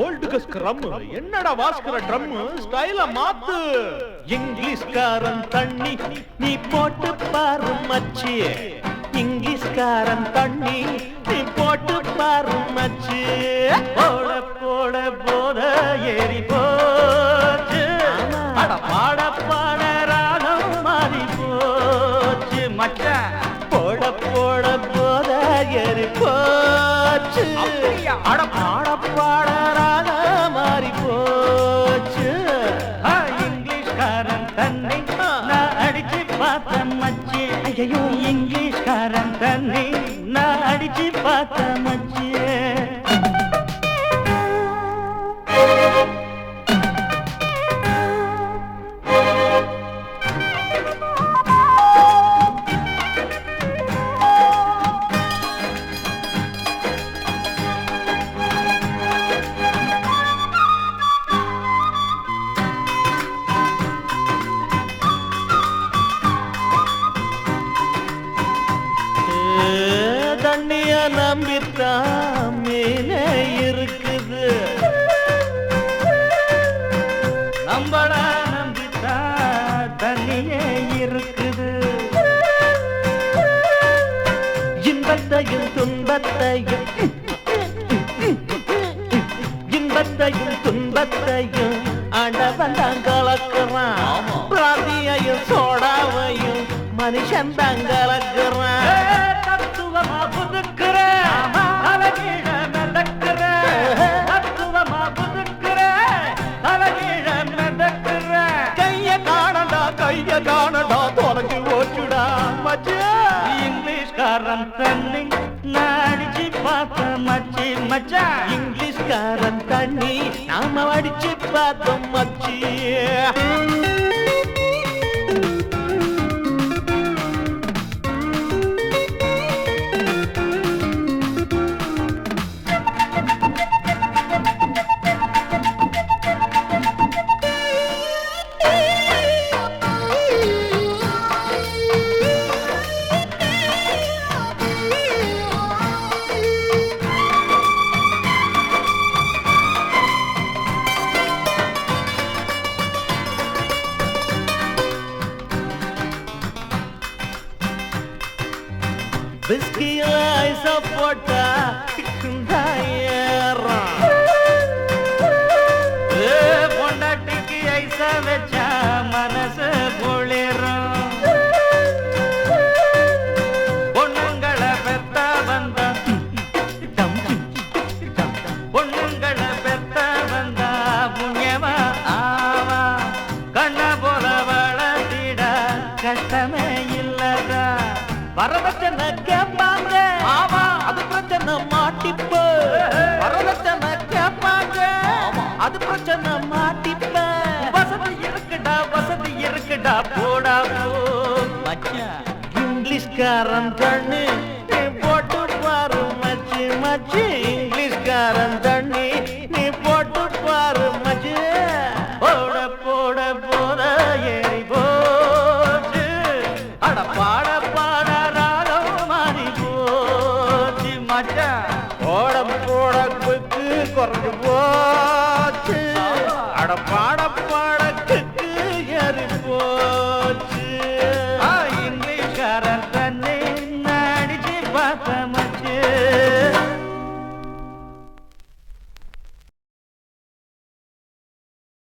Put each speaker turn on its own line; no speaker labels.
ஓல்டுக்கு scrum என்னடா வாஸ்கர drum ஸ்டைல மாத்து
இங்கிலீஷ்காரன் தண்ணி நீ போட்டு பாரு மச்சி இங்கிலீஷ்காரன் தண்ணி நீ போட்டு பாரு மச்சி போட போட போத ஏறி போச்சு அட பாட பாட ராகம் மாறி போச்சு மச்சான் போட போட போத ஏறி போச்சு அட பாட பாட ராகம் மாறி போச்சு இங்கிலீஷ்காரன் தன்னை நான் அடிச்சு பார்த்த மச்சி ஐயோ இங்கிலீஷ்காரன் தன்னை நான் அடிச்சு பார்த்த மச்சி தண்ணிய நம்பித்தான் மீனே இருக்குது நம்மள நம்பித்தான் தண்ணியே இருக்குது இன்பத்தையும் துன்பத்தையும் இன்பத்தையும் துன்பத்தையும் ஆண்டவன் தான் கலக்குறான் பிராந்தியையும் சோடாவையும் மனுஷன் தான் கலக்குறான் தத்துவமா புதுக்குற அழகீழ நடக்கிற தத்துவமா புதுக்குற அழகீழ நடக்கிற கைய காணடா தொடங்கி ஓச்சுடா மச்சி இங்கிலீஷ்காரன் தண்ணி அடிச்சு பார்த்த மச்சி மச்சா இங்கிலீஷ்காரன் தண்ணி நாம அடிச்சு பார்த்தோம் மச்சி விஸ்கியில ஐச போட்டா பொண்டாட்டிக்கு ஐச வச்சா மனசு குளிரும் பொண்ணுங்களை பெத்த வந்தா பொண்ணுங்களை பெத்த வந்தா புண்ணியமா ஆவா கண்ண போல வளர்த்திட கஷ்டமே இல்லதா வரதட்சணை கேட்பாங்க ஆமா அது பிரச்சனை மாட்டிப்ப வரதட்சணை கேட்பாங்க அது பிரச்சனை மாட்டிப்ப வசதி இருக்குடா போடா போ மச்சான் இங்கிலீஷ்காரன் தண்ணி நீ போட்டு பாரு மச்சி மச்சி இங்கிலீஷ்காரன் தண்ணி நீ போட்டு பாரு மச்சி போட போட போத ஏறி போச்சு அட பாட பாட போட குக்கு குறைஞ்சு போச்சு அட பாட பாடக்கு ஏறி போச்சு இங்கிலீஷ்காரன் தண்ணி அடிச்சு பார்த்த